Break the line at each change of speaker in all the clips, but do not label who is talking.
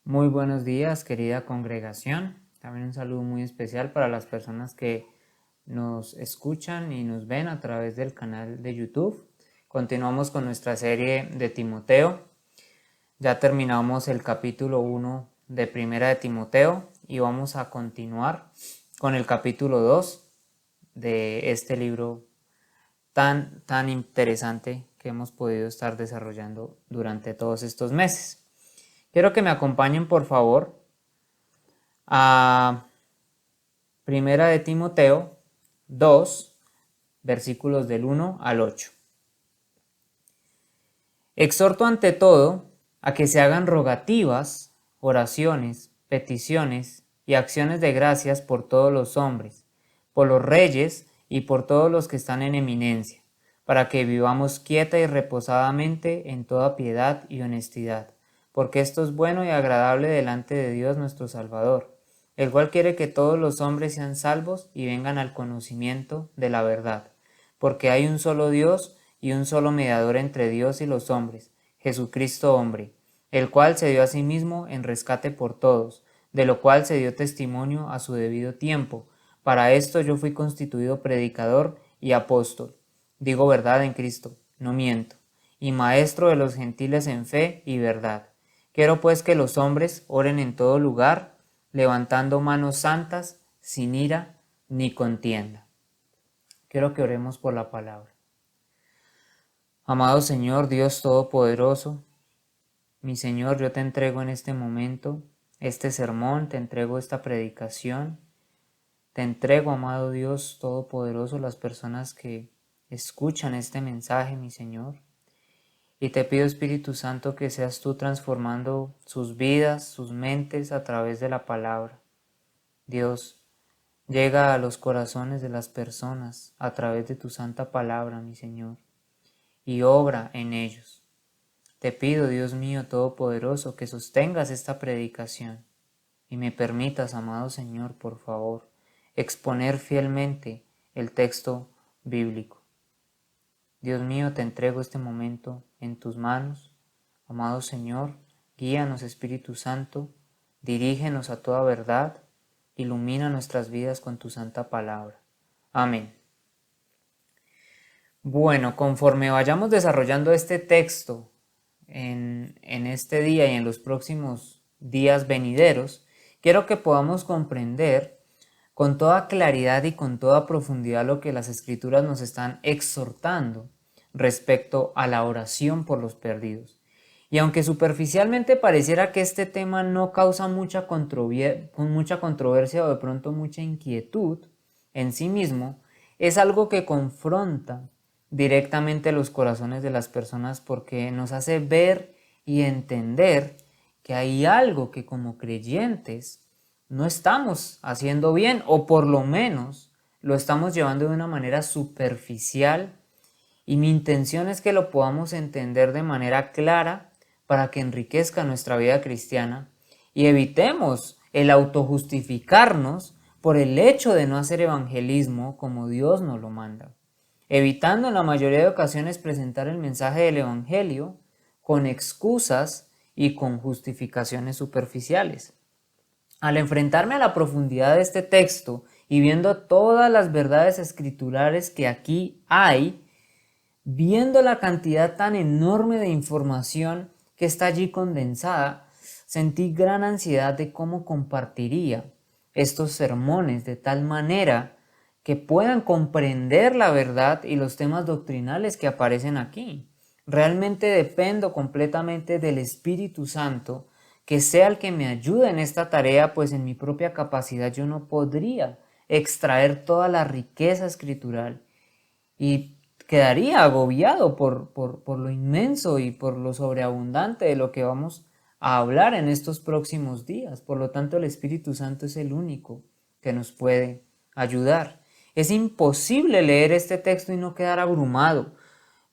Muy buenos días, querida congregación. También un saludo muy especial para las personas que nos escuchan y nos ven a través del canal de YouTube. Continuamos con nuestra serie de Timoteo. Ya terminamos el capítulo 1 de Primera de Timoteo y vamos a continuar con el capítulo 2 de este libro tan interesante que hemos podido estar desarrollando durante todos estos meses. Quiero que me acompañen, por favor, a Primera de Timoteo 2, versículos del 1 al 8. Exhorto ante todo a que se hagan rogativas, oraciones, peticiones y acciones de gracias por todos los hombres, por los reyes y por todos los que están en eminencia, para que vivamos quieta y reposadamente en toda piedad y honestidad, porque esto es bueno y agradable delante de Dios nuestro Salvador, el cual quiere que todos los hombres sean salvos y vengan al conocimiento de la verdad, porque hay un solo Dios y un solo mediador entre Dios y los hombres, Jesucristo hombre, el cual se dio a sí mismo en rescate por todos, de lo cual se dio testimonio a su debido tiempo. Para esto yo fui constituido predicador y apóstol. Digo verdad en Cristo, no miento, y maestro de los gentiles en fe y verdad. Quiero pues que los hombres oren en todo lugar, levantando manos santas, sin ira ni contienda. Quiero que oremos por la palabra. Amado Señor, Dios Todopoderoso, mi Señor, yo te entrego en este momento este sermón, te entrego esta predicación, te entrego, amado Dios Todopoderoso, las personas que escuchan este mensaje, mi Señor, y te pido, Espíritu Santo, que seas tú transformando sus vidas, sus mentes a través de la palabra. Dios, llega a los corazones de las personas a través de tu santa palabra, mi Señor, y obra en ellos. Te pido, Dios mío Todopoderoso, que sostengas esta predicación y me permitas, amado Señor, por favor, exponer fielmente el texto bíblico. Dios mío, te entrego este momento en tus manos. Amado Señor, guíanos, Espíritu Santo, dirígenos a toda verdad, ilumina nuestras vidas con tu santa palabra. Amén. Bueno, conforme vayamos desarrollando este texto en este día y en los próximos días venideros, quiero que podamos comprender con toda claridad y con toda profundidad lo que las Escrituras nos están exhortando respecto a la oración por los perdidos. Y aunque superficialmente pareciera que este tema no causa mucha controversia o de pronto mucha inquietud en sí mismo, es algo que confronta directamente los corazones de las personas porque nos hace ver y entender que hay algo que como creyentes no estamos haciendo bien, o por lo menos lo estamos llevando de una manera superficial, y mi intención es que lo podamos entender de manera clara para que enriquezca nuestra vida cristiana y evitemos el autojustificarnos por el hecho de no hacer evangelismo como Dios nos lo manda, evitando en la mayoría de ocasiones presentar el mensaje del evangelio con excusas y con justificaciones superficiales. Al enfrentarme a la profundidad de este texto y viendo todas las verdades escriturales que aquí hay, viendo la cantidad tan enorme de información que está allí condensada, sentí gran ansiedad de cómo compartiría estos sermones de tal manera que puedan comprender la verdad y los temas doctrinales que aparecen aquí. Realmente dependo completamente del Espíritu Santo, que sea el que me ayude en esta tarea, pues en mi propia capacidad yo no podría extraer toda la riqueza escritural y quedaría agobiado por lo inmenso y por lo sobreabundante de lo que vamos a hablar en estos próximos días. Por lo tanto, el Espíritu Santo es el único que nos puede ayudar. Es imposible leer este texto y no quedar abrumado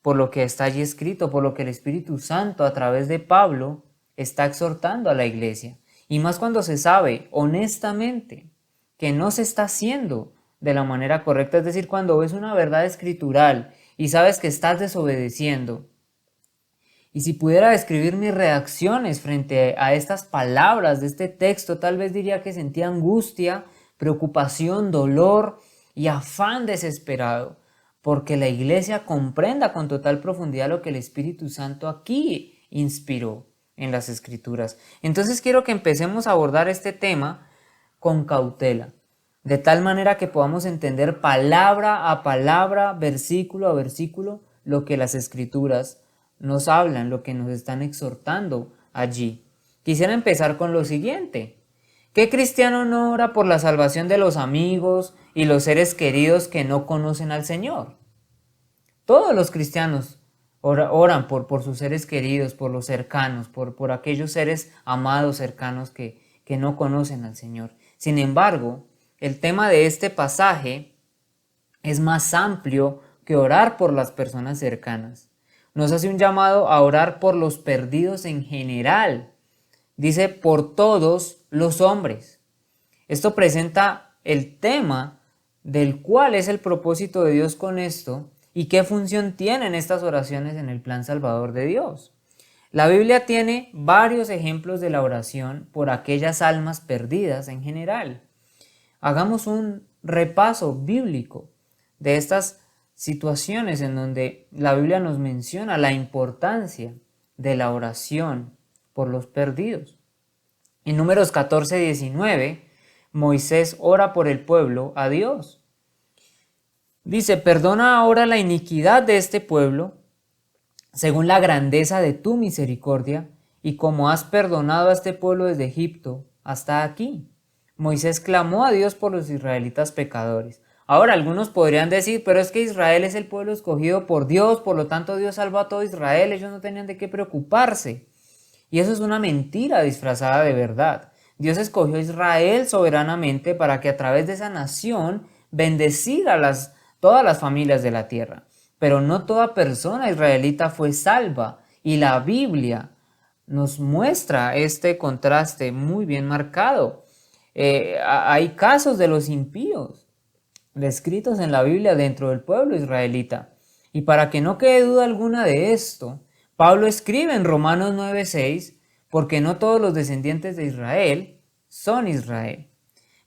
por lo que está allí escrito, por lo que el Espíritu Santo a través de Pablo está exhortando a la iglesia. Y más cuando se sabe honestamente que no se está haciendo de la manera correcta, es decir, cuando ves una verdad escritural y sabes que estás desobedeciendo Y si pudiera describir mis reacciones frente a estas palabras de este texto, tal vez diría que sentía angustia, preocupación, dolor y afán desesperado, porque la iglesia comprenda con total profundidad lo que el Espíritu Santo aquí inspiró en las Escrituras. Entonces quiero que empecemos a abordar este tema con cautela, de tal manera que podamos entender palabra a palabra, versículo a versículo, lo que las Escrituras nos hablan, lo que nos están exhortando allí. Quisiera empezar con lo siguiente. ¿Qué cristiano no ora por la salvación de los amigos y los seres queridos que no conocen al Señor? Todos los cristianos oran por sus seres queridos, por los cercanos, por aquellos seres amados cercanos que no conocen al Señor. Sin embargo, el tema de este pasaje es más amplio que orar por las personas cercanas. Nos hace un llamado a orar por los perdidos en general. Dice, por todos los hombres. Esto presenta el tema del cual es el propósito de Dios con esto y qué función tienen estas oraciones en el plan salvador de Dios. La Biblia tiene varios ejemplos de la oración por aquellas almas perdidas en general. Hagamos un repaso bíblico de estas situaciones en donde la Biblia nos menciona la importancia de la oración por los perdidos. En Números 14:19, Moisés ora por el pueblo a Dios. Dice, perdona ahora la iniquidad de este pueblo, según la grandeza de tu misericordia, y como has perdonado a este pueblo desde Egipto hasta aquí. Moisés clamó a Dios por los israelitas pecadores. Ahora algunos podrían decir, pero es que Israel es el pueblo escogido por Dios, por lo tanto Dios salvó a todo Israel, ellos no tenían de qué preocuparse. Y eso es una mentira disfrazada de verdad. Dios escogió a Israel soberanamente para que a través de esa nación bendecida todas las familias de la tierra. Pero no toda persona israelita fue salva, y la Biblia nos muestra este contraste muy bien marcado. Hay casos de los impíos descritos en la Biblia dentro del pueblo israelita. Y para que no quede duda alguna de esto, Pablo escribe en Romanos 9:6, porque no todos los descendientes de Israel son Israel.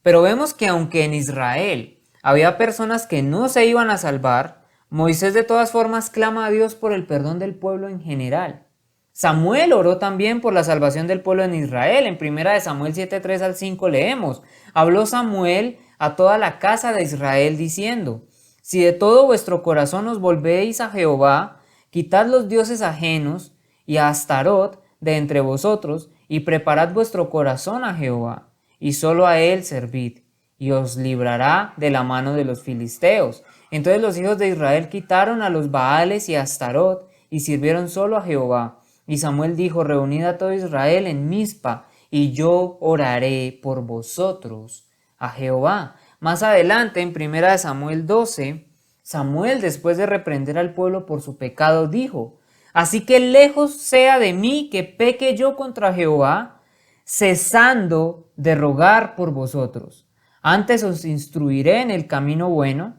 Pero vemos que aunque en Israel había personas que no se iban a salvar, Moisés de todas formas clama a Dios por el perdón del pueblo en general. Samuel oró también por la salvación del pueblo en Israel. En 1 Samuel 7:3 al 5 leemos, habló Samuel a toda la casa de Israel diciendo, si de todo vuestro corazón os volvéis a Jehová, quitad los dioses ajenos y a Astarot de entre vosotros, y preparad vuestro corazón a Jehová, y solo a él servid, y os librará de la mano de los filisteos. Entonces los hijos de Israel quitaron a los Baales y a Astarot, y sirvieron solo a Jehová. Y Samuel dijo, reunid a todo Israel en Mizpa, y yo oraré por vosotros a Jehová. Más adelante, en 1 Samuel 12, Samuel, después de reprender al pueblo por su pecado, dijo, así que lejos sea de mí que peque yo contra Jehová, cesando de rogar por vosotros. Antes os instruiré en el camino bueno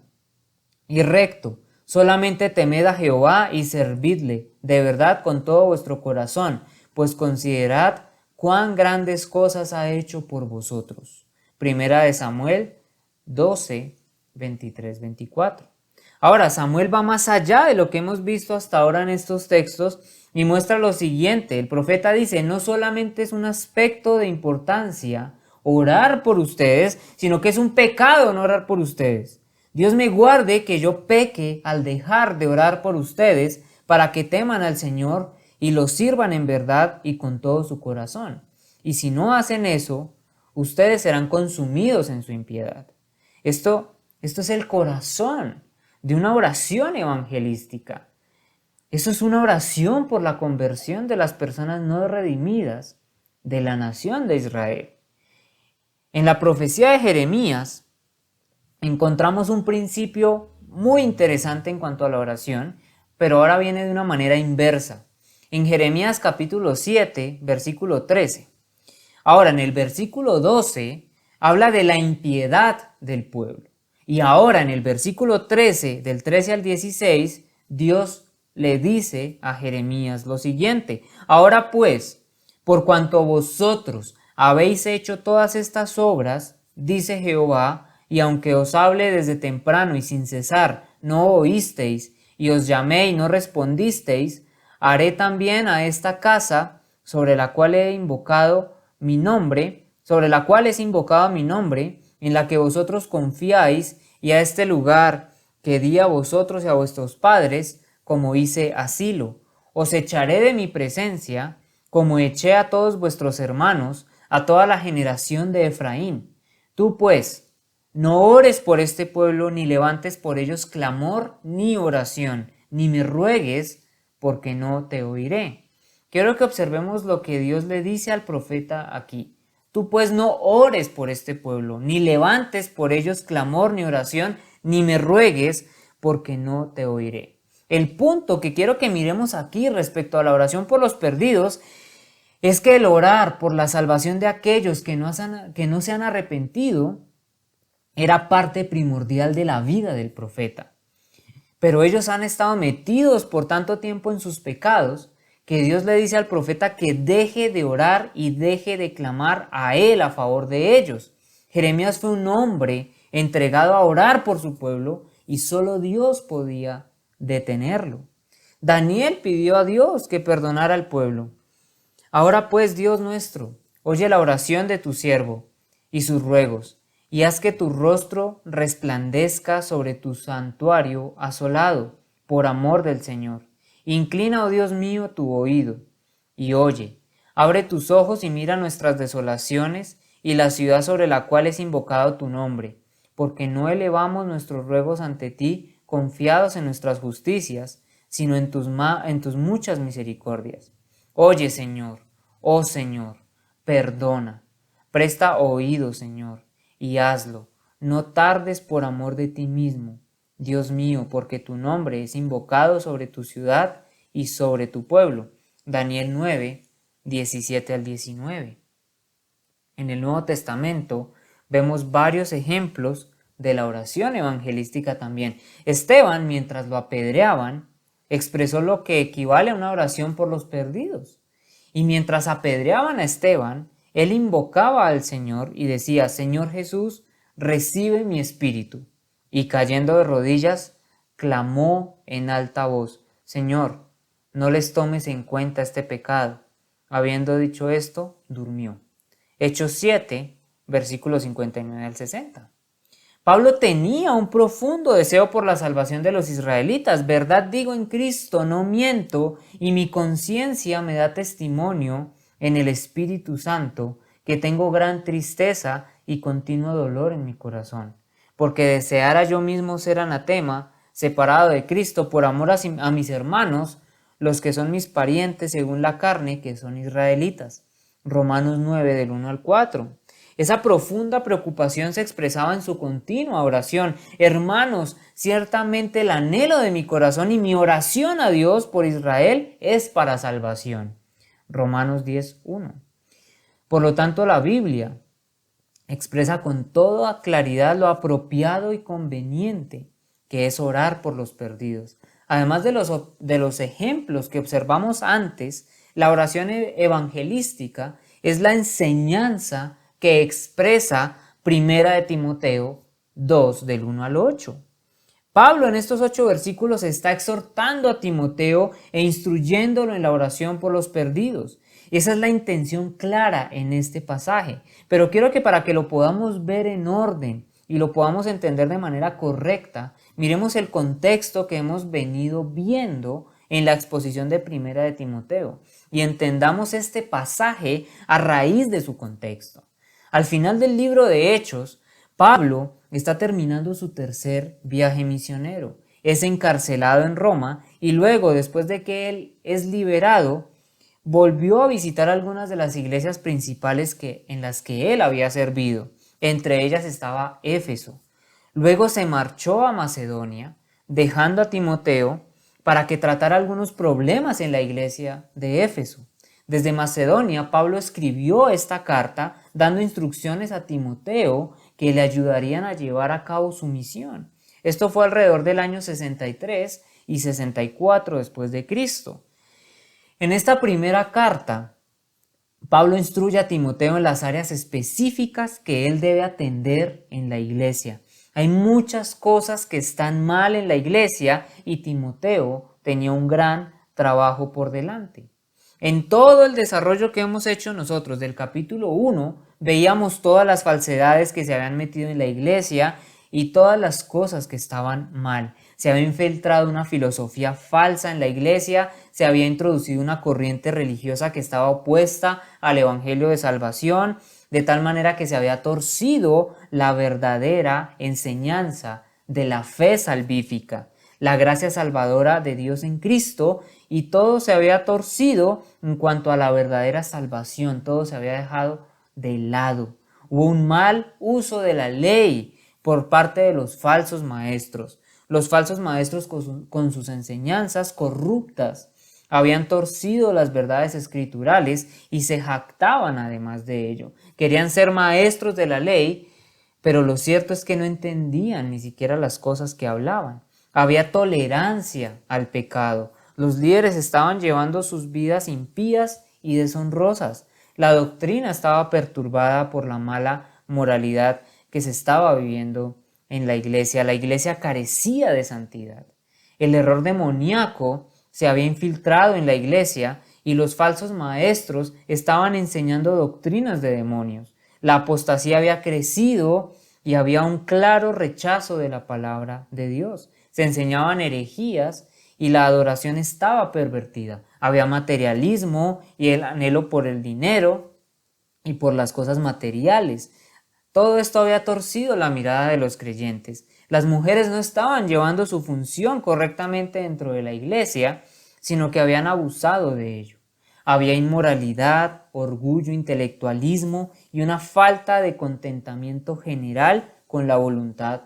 y recto. Solamente temed a Jehová y servidle de verdad con todo vuestro corazón, pues considerad cuán grandes cosas ha hecho por vosotros. 1 Samuel 12, 23, 24. Ahora, Samuel va más allá de lo que hemos visto hasta ahora en estos textos y muestra lo siguiente. El profeta dice, no solamente es un aspecto de importancia orar por ustedes, sino que es un pecado no orar por ustedes. Dios me guarde que yo peque al dejar de orar por ustedes para que teman al Señor y lo sirvan en verdad y con todo su corazón. Y si no hacen eso, ustedes serán consumidos en su impiedad. Esto es el corazón de una oración evangelística. Eso es una oración por la conversión de las personas no redimidas de la nación de Israel. En la profecía de Jeremías encontramos un principio muy interesante en cuanto a la oración, pero ahora viene de una manera inversa. En Jeremías capítulo 7, versículo 13. Ahora, en el versículo 12, habla de la impiedad del pueblo. Y ahora, en el versículo 13, del 13 al 16, Dios le dice a Jeremías lo siguiente: ahora pues, por cuanto vosotros habéis hecho todas estas obras, dice Jehová, y aunque os hable desde temprano y sin cesar, no oísteis, y os llamé y no respondisteis, haré también a esta casa sobre la cual he invocado mi nombre, en la que vosotros confiáis, y a este lugar que di a vosotros y a vuestros padres, como hice a Silo. Os echaré de mi presencia, como eché a todos vuestros hermanos, a toda la generación de Efraín. Tú pues, no ores por este pueblo, ni levantes por ellos clamor ni oración, ni me ruegues, porque no te oiré. Quiero que observemos lo que Dios le dice al profeta aquí. Tú pues no ores por este pueblo, ni levantes por ellos clamor ni oración, ni me ruegues, porque no te oiré. El punto que quiero que miremos aquí respecto a la oración por los perdidos es que el orar por la salvación de aquellos que no se han arrepentido era parte primordial de la vida del profeta. Pero ellos han estado metidos por tanto tiempo en sus pecados que Dios le dice al profeta que deje de orar y deje de clamar a él a favor de ellos. Jeremías fue un hombre entregado a orar por su pueblo y solo Dios podía detenerlo. Daniel pidió a Dios que perdonara al pueblo. Ahora pues, Dios nuestro, oye la oración de tu siervo y sus ruegos, y haz que tu rostro resplandezca sobre tu santuario asolado, por amor del Señor. Inclina, oh Dios mío, tu oído, y oye. Abre tus ojos y mira nuestras desolaciones y la ciudad sobre la cual es invocado tu nombre, porque no elevamos nuestros ruegos ante ti confiados en nuestras justicias, sino en tus muchas misericordias. Oye, Señor, oh Señor, perdona. Presta oído, Señor, y hazlo. No tardes por amor de ti mismo, Dios mío, porque tu nombre es invocado sobre tu ciudad y sobre tu pueblo. Daniel 9, 17 al 19. En el Nuevo Testamento vemos varios ejemplos de la oración evangelística también. Esteban, mientras lo apedreaban, expresó lo que equivale a una oración por los perdidos. Y mientras apedreaban a Esteban, él invocaba al Señor y decía: Señor Jesús, recibe mi espíritu. Y cayendo de rodillas, clamó en alta voz: Señor, no les tomes en cuenta este pecado. Habiendo dicho esto, durmió. Hechos 7, versículos 59 al 60. Pablo tenía un profundo deseo por la salvación de los israelitas. Verdad digo en Cristo, no miento, y mi conciencia me da testimonio en el Espíritu Santo que tengo gran tristeza y continuo dolor en mi corazón, porque deseara yo mismo ser anatema, separado de Cristo por amor a mis hermanos, los que son mis parientes según la carne, que son israelitas. Romanos 9 del 1 al 4. Esa profunda preocupación se expresaba en su continua oración. Hermanos, ciertamente el anhelo de mi corazón y mi oración a Dios por Israel es para salvación. Romanos 10:1. Por lo tanto, la Biblia expresa con toda claridad lo apropiado y conveniente que es orar por los perdidos. Además de los ejemplos que observamos antes, la oración evangelística es la enseñanza que expresa 1 de Timoteo 2 del 1 al 8. Pablo en estos 8 versículos está exhortando a Timoteo e instruyéndolo en la oración por los perdidos. Y esa es la intención clara en este pasaje. Pero quiero que para que lo podamos ver en orden y lo podamos entender de manera correcta, miremos el contexto que hemos venido viendo en la exposición de 1 de Timoteo y entendamos este pasaje a raíz de su contexto. Al final del libro de Hechos, Pablo está terminando su tercer viaje misionero. Es encarcelado en Roma y luego, después de que él es liberado, volvió a visitar algunas de las iglesias principales en las que él había servido. Entre ellas estaba Éfeso. Luego se marchó a Macedonia, dejando a Timoteo para que tratara algunos problemas en la iglesia de Éfeso. Desde Macedonia, Pablo escribió esta carta dando instrucciones a Timoteo que le ayudarían a llevar a cabo su misión. Esto fue alrededor del año 63 y 64 después de Cristo. En esta primera carta, Pablo instruye a Timoteo en las áreas específicas que él debe atender en la iglesia. Hay muchas cosas que están mal en la iglesia y Timoteo tenía un gran trabajo por delante. En todo el desarrollo que hemos hecho nosotros del capítulo 1, veíamos todas las falsedades que se habían metido en la iglesia y todas las cosas que estaban mal. Se había infiltrado una filosofía falsa en la iglesia, se había introducido una corriente religiosa que estaba opuesta al evangelio de salvación, de tal manera que se había torcido la verdadera enseñanza de la fe salvífica, la gracia salvadora de Dios en Cristo, y todo se había torcido en cuanto a la verdadera salvación, todo se había dejado de lado. Hubo un mal uso de la ley por parte de los falsos maestros. Los falsos maestros con sus enseñanzas corruptas habían torcido las verdades escriturales y se jactaban además de ello. Querían ser maestros de la ley, pero lo cierto es que no entendían ni siquiera las cosas que hablaban. Había tolerancia al pecado. Los líderes estaban llevando sus vidas impías y deshonrosas. La doctrina estaba perturbada por la mala moralidad que se estaba viviendo en la iglesia. La iglesia carecía de santidad. El error demoníaco se había infiltrado en la iglesia y los falsos maestros estaban enseñando doctrinas de demonios. La apostasía había crecido y había un claro rechazo de la palabra de Dios. Se enseñaban herejías y la adoración estaba pervertida. Había materialismo y el anhelo por el dinero y por las cosas materiales. Todo esto había torcido la mirada de los creyentes. Las mujeres no estaban llevando su función correctamente dentro de la iglesia, sino que habían abusado de ello. Había inmoralidad, orgullo, intelectualismo y una falta de contentamiento general con la voluntad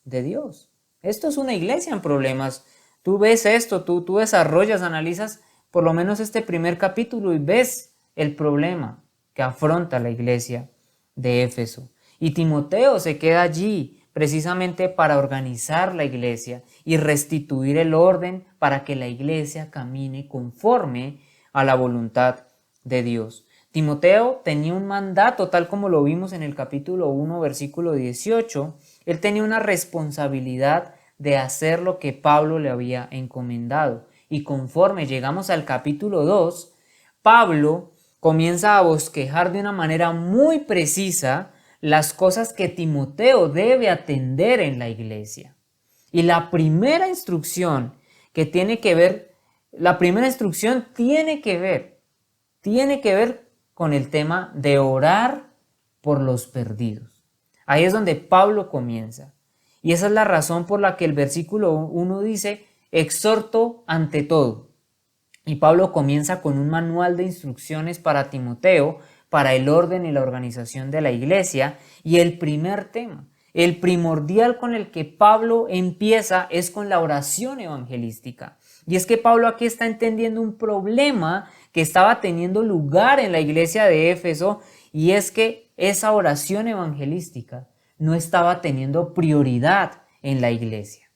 de Dios. Esto es una iglesia en problemas. Tú ves esto, tú desarrollas, analizas por lo menos este primer capítulo y ves el problema que afronta la iglesia de Éfeso. Y Timoteo se queda allí precisamente para organizar la iglesia y restituir el orden para que la iglesia camine conforme a la voluntad de Dios. Timoteo tenía un mandato, tal como lo vimos en el capítulo 1, versículo 18. Él tenía una responsabilidad de hacer lo que Pablo le había encomendado. Y conforme llegamos al capítulo 2, Pablo comienza a bosquejar de una manera muy precisa las cosas que Timoteo debe atender en la iglesia. Y la primera instrucción tiene que ver con el tema de orar por los perdidos. Ahí es donde Pablo comienza. Y esa es la razón por la que el versículo 1 dice, exhorto ante todo. Y Pablo comienza con un manual de instrucciones para Timoteo, para el orden y la organización de la iglesia. Y el primer tema, el primordial con el que Pablo empieza es con la oración evangelística. Y es que Pablo aquí está entendiendo un problema que estaba teniendo lugar en la iglesia de Éfeso, y es que esa oración evangelística no estaba teniendo prioridad en la iglesia.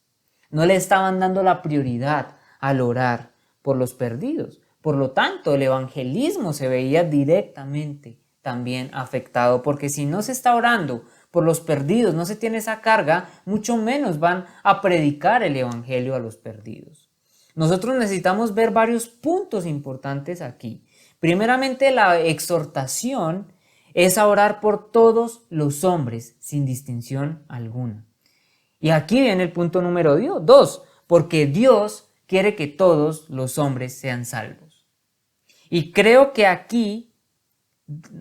No le estaban dando la prioridad al orar por los perdidos. Por lo tanto, el evangelismo se veía directamente también afectado, porque si no se está orando por los perdidos, no se tiene esa carga, mucho menos van a predicar el evangelio a los perdidos. Nosotros necesitamos ver varios puntos importantes aquí. Primeramente, la exhortación es a orar por todos los hombres, sin distinción alguna. Y aquí viene el punto número 2, porque Dios quiere que todos los hombres sean salvos. Y creo que aquí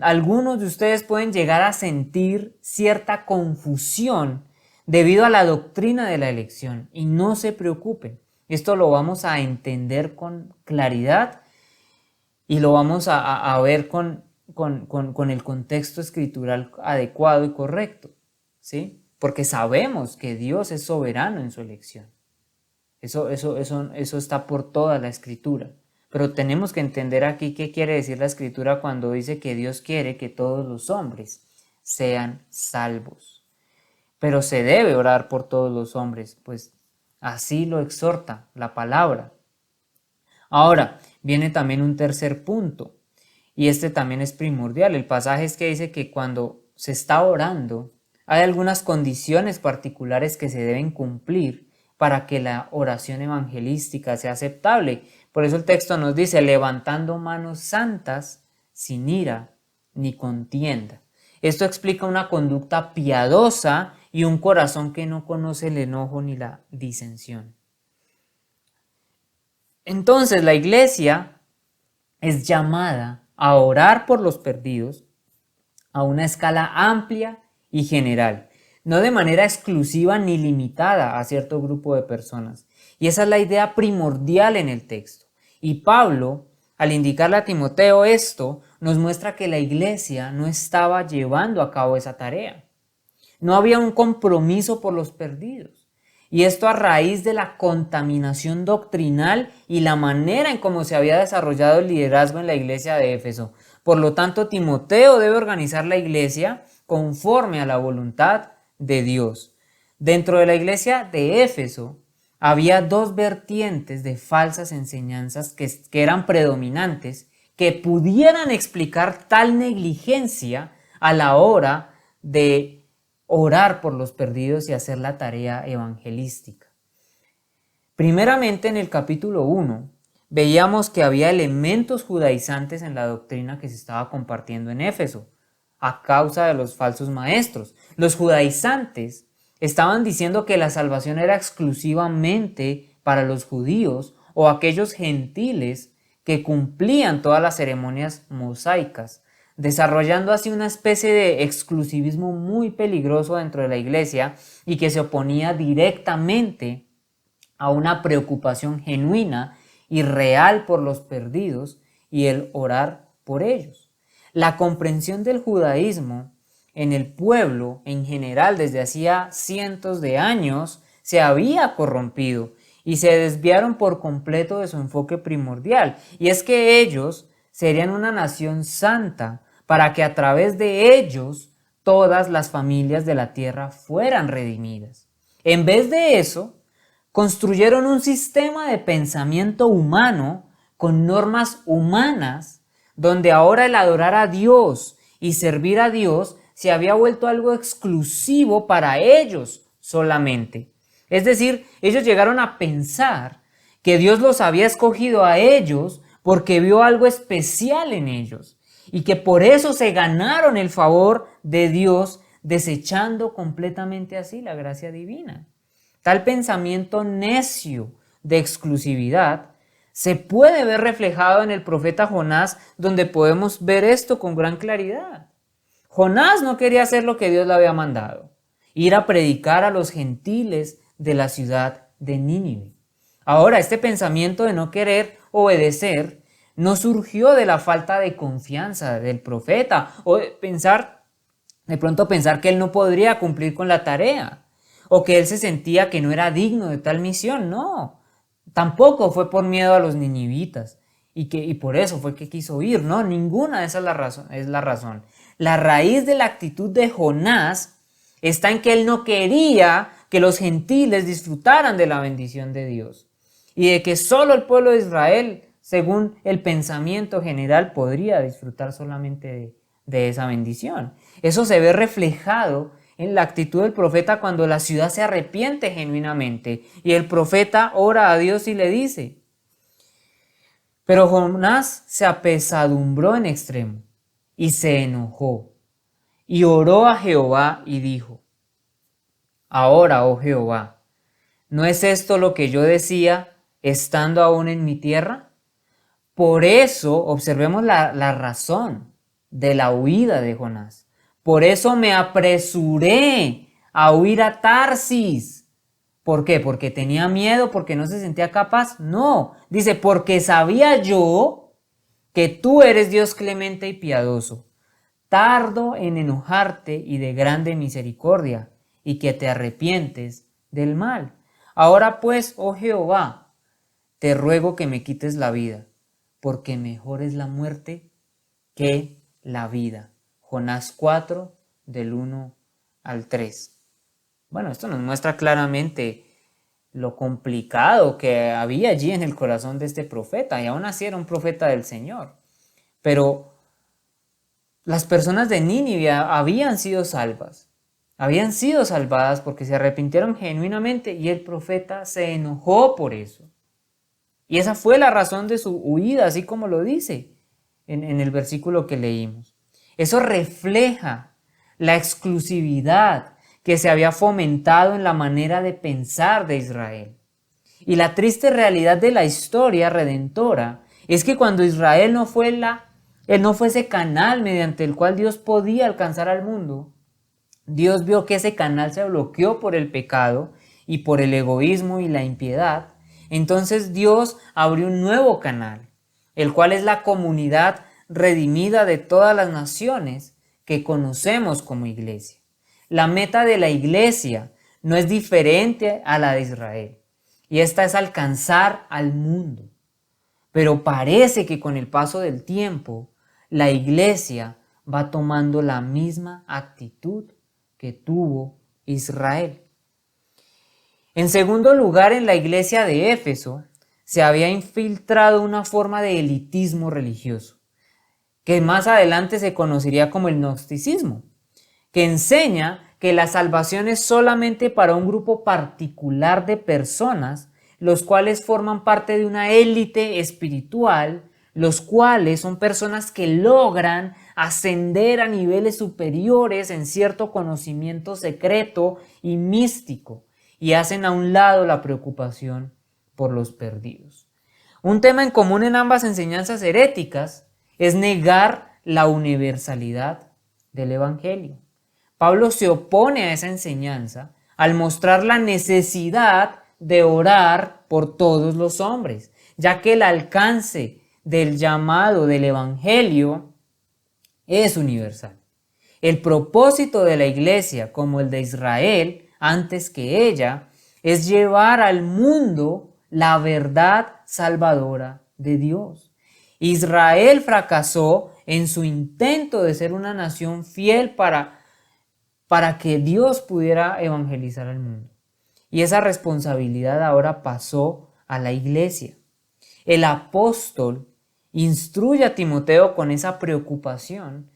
algunos de ustedes pueden llegar a sentir cierta confusión debido a la doctrina de la elección. Y no se preocupen, esto lo vamos a entender con claridad y lo vamos a ver con el contexto escritural adecuado y correcto, ¿sí? Porque sabemos que Dios es soberano en su elección. Eso está por toda la escritura. Pero tenemos que entender aquí qué quiere decir la escritura cuando dice que Dios quiere que todos los hombres sean salvos. Pero se debe orar por todos los hombres, pues Así lo exhorta la palabra. Ahora, viene también un tercer punto, y este también es primordial. El pasaje es que dice que cuando se está orando, hay algunas condiciones particulares que se deben cumplir para que la oración evangelística sea aceptable. Por eso el texto nos dice, levantando manos santas, sin ira ni contienda. Esto explica una conducta piadosa y un corazón que no conoce el enojo ni la disensión. Entonces la iglesia es llamada a orar por los perdidos a una escala amplia y general, no de manera exclusiva ni limitada a cierto grupo de personas. Y esa es la idea primordial en el texto. Y Pablo, al indicarle a Timoteo esto, nos muestra que la iglesia no estaba llevando a cabo esa tarea. No había un compromiso por los perdidos. Y esto a raíz de la contaminación doctrinal y la manera en cómo se había desarrollado el liderazgo en la iglesia de Éfeso. Por lo tanto, Timoteo debe organizar la iglesia conforme a la voluntad de Dios. Dentro de la iglesia de Éfeso había dos vertientes de falsas enseñanzas que eran predominantes, que pudieran explicar tal negligencia a la hora de orar por los perdidos y hacer la tarea evangelística. Primeramente, en el capítulo 1, veíamos que había elementos judaizantes en la doctrina que se estaba compartiendo en Éfeso, a causa de los falsos maestros. Los judaizantes estaban diciendo que la salvación era exclusivamente para los judíos o aquellos gentiles que cumplían todas las ceremonias mosaicas, desarrollando así una especie de exclusivismo muy peligroso dentro de la iglesia y que se oponía directamente a una preocupación genuina y real por los perdidos y el orar por ellos. La comprensión del judaísmo en el pueblo en general desde hacía cientos de años se había corrompido y se desviaron por completo de su enfoque primordial, y es que ellos serían una nación santa para que a través de ellos todas las familias de la tierra fueran redimidas. En vez de eso, construyeron un sistema de pensamiento humano con normas humanas, donde ahora el adorar a Dios y servir a Dios se había vuelto algo exclusivo para ellos solamente. Es decir, ellos llegaron a pensar que Dios los había escogido a ellos porque vio algo especial en ellos y que por eso se ganaron el favor de Dios, desechando completamente así la gracia divina. Tal pensamiento necio de exclusividad se puede ver reflejado en el profeta Jonás, donde podemos ver esto con gran claridad. Jonás no quería hacer lo que Dios le había mandado, ir a predicar a los gentiles de la ciudad de Nínive. Ahora, este pensamiento de no querer obedecer no surgió de la falta de confianza del profeta o de pronto pensar que él no podría cumplir con la tarea o que él se sentía que no era digno de tal misión. No, tampoco fue por miedo a los ninivitas y por eso fue que quiso huir. No, ninguna de esas es la razón. La raíz de la actitud de Jonás está en que él no quería que los gentiles disfrutaran de la bendición de Dios y de que solo el pueblo de Israel, según el pensamiento general, podría disfrutar solamente de esa bendición. Eso se ve reflejado en la actitud del profeta cuando la ciudad se arrepiente genuinamente y el profeta ora a Dios y le dice: pero Jonás se apesadumbró en extremo y se enojó y oró a Jehová y dijo: ahora, oh Jehová, ¿no es esto lo que yo decía estando aún en mi tierra? Por eso, observemos la razón de la huida de Jonás. Por eso me apresuré a huir a Tarsis. ¿Por qué? ¿Porque tenía miedo? ¿Porque no se sentía capaz? No, dice, porque sabía yo que tú eres Dios clemente y piadoso, tardo en enojarte y de grande misericordia, y que te arrepientes del mal. Ahora pues, oh Jehová, te ruego que me quites la vida, porque mejor es la muerte que la vida. Jonás 4, del 1 al 3. Bueno, esto nos muestra claramente lo complicado que había allí en el corazón de este profeta, y aún así era un profeta del Señor. Pero las personas de Nínive habían sido salvas, habían sido salvadas porque se arrepintieron genuinamente y el profeta se enojó por eso. Y esa fue la razón de su huida, así como lo dice en el versículo que leímos. Eso refleja la exclusividad que se había fomentado en la manera de pensar de Israel. Y la triste realidad de la historia redentora es que cuando Israel no fue ese canal mediante el cual Dios podía alcanzar al mundo, Dios vio que ese canal se bloqueó por el pecado y por el egoísmo y la impiedad. Entonces Dios abrió un nuevo canal, el cual es la comunidad redimida de todas las naciones que conocemos como iglesia. La meta de la iglesia no es diferente a la de Israel, y esta es alcanzar al mundo. Pero parece que con el paso del tiempo, la iglesia va tomando la misma actitud que tuvo Israel. En segundo lugar, en la iglesia de Éfeso se había infiltrado una forma de elitismo religioso, que más adelante se conocería como el gnosticismo, que enseña que la salvación es solamente para un grupo particular de personas, los cuales forman parte de una élite espiritual, los cuales son personas que logran ascender a niveles superiores en cierto conocimiento secreto y místico, y hacen a un lado la preocupación por los perdidos. Un tema en común en ambas enseñanzas heréticas es negar la universalidad del Evangelio. Pablo se opone a esa enseñanza al mostrar la necesidad de orar por todos los hombres, ya que el alcance del llamado del Evangelio es universal. El propósito de la iglesia, como el de Israel antes que ella, es llevar al mundo la verdad salvadora de Dios. Israel fracasó en su intento de ser una nación fiel para que Dios pudiera evangelizar al mundo. Y esa responsabilidad ahora pasó a la iglesia. El apóstol instruye a Timoteo con esa preocupación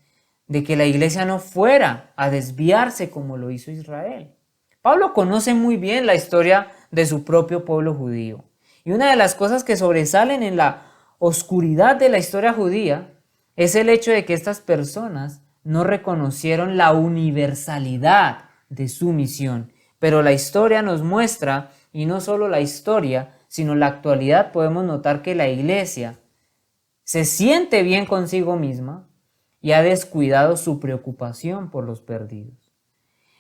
de que la iglesia no fuera a desviarse como lo hizo Israel. Pablo conoce muy bien la historia de su propio pueblo judío. Y una de las cosas que sobresalen en la oscuridad de la historia judía es el hecho de que estas personas no reconocieron la universalidad de su misión. Pero la historia nos muestra, y no solo la historia, sino la actualidad, podemos notar que la iglesia se siente bien consigo misma y ha descuidado su preocupación por los perdidos.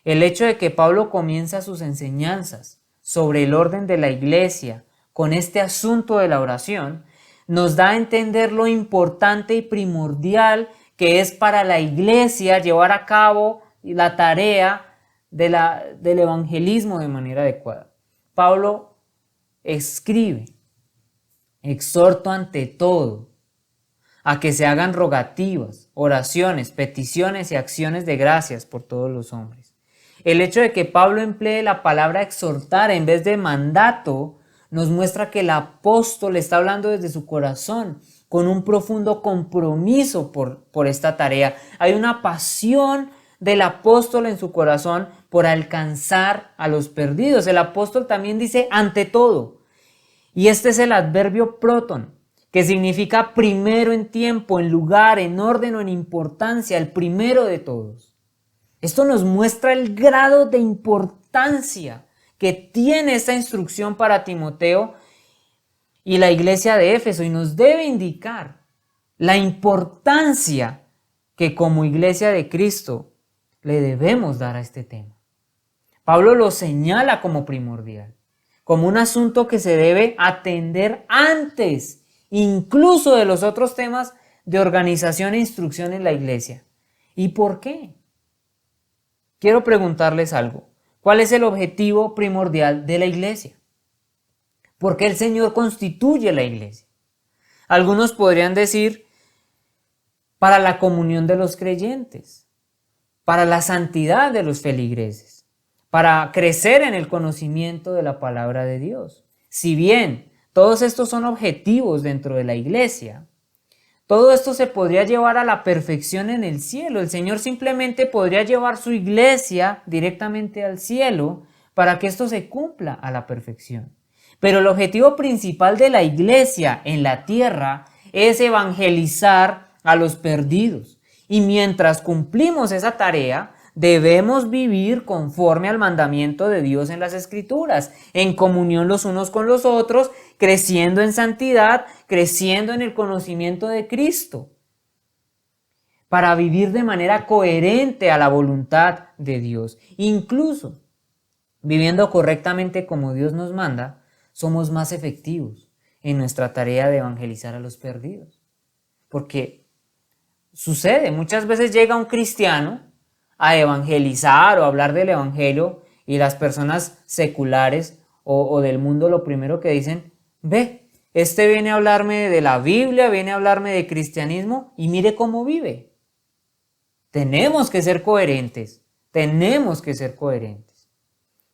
El hecho de que Pablo comienza sus enseñanzas sobre el orden de la iglesia con este asunto de la oración nos da a entender lo importante y primordial que es para la iglesia llevar a cabo la tarea del evangelismo de manera adecuada. Pablo escribe: exhorto ante todo a que se hagan rogativas, oraciones, peticiones y acciones de gracias por todos los hombres. El hecho de que Pablo emplee la palabra exhortar en vez de mandato nos muestra que el apóstol está hablando desde su corazón, con un profundo compromiso por esta tarea. Hay una pasión del apóstol en su corazón por alcanzar a los perdidos. El apóstol también dice ante todo. Y este es el adverbio proton, que significa primero en tiempo, en lugar, en orden o en importancia, el primero de todos. Esto nos muestra el grado de importancia que tiene esta instrucción para Timoteo y la iglesia de Éfeso, y nos debe indicar la importancia que como iglesia de Cristo le debemos dar a este tema. Pablo lo señala como primordial, como un asunto que se debe atender antes, incluso de los otros temas de organización e instrucción en la iglesia. ¿Y por qué? Quiero preguntarles algo. ¿Cuál es el objetivo primordial de la iglesia? ¿Por qué el Señor constituye la iglesia? Algunos podrían decir para la comunión de los creyentes, para la santidad de los feligreses, para crecer en el conocimiento de la palabra de Dios. Si bien todos estos son objetivos dentro de la iglesia, todo esto se podría llevar a la perfección en el cielo. El Señor simplemente podría llevar su iglesia directamente al cielo para que esto se cumpla a la perfección. Pero el objetivo principal de la iglesia en la tierra es evangelizar a los perdidos. Y mientras cumplimos esa tarea, debemos vivir conforme al mandamiento de Dios en las Escrituras, en comunión los unos con los otros, creciendo en santidad, creciendo en el conocimiento de Cristo, para vivir de manera coherente a la voluntad de Dios. Incluso viviendo correctamente como Dios nos manda, somos más efectivos en nuestra tarea de evangelizar a los perdidos. Porque sucede, muchas veces llega un cristiano a evangelizar o a hablar del evangelio y las personas seculares o del mundo lo primero que dicen, ve, este viene a hablarme de la Biblia, viene a hablarme de cristianismo y mire cómo vive. Tenemos que ser coherentes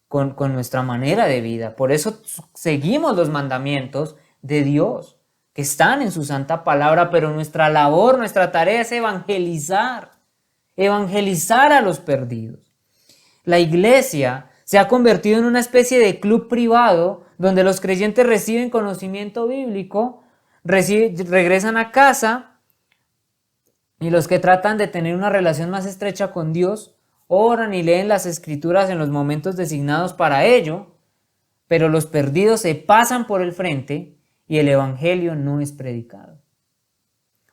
con nuestra manera de vida. Por eso seguimos los mandamientos de Dios que están en su santa palabra, pero nuestra labor, nuestra tarea es evangelizar a los perdidos. La iglesia se ha convertido en una especie de club privado donde los creyentes reciben conocimiento bíblico, regresan a casa y los que tratan de tener una relación más estrecha con Dios oran y leen las escrituras en los momentos designados para ello, pero los perdidos se pasan por el frente y el evangelio no es predicado.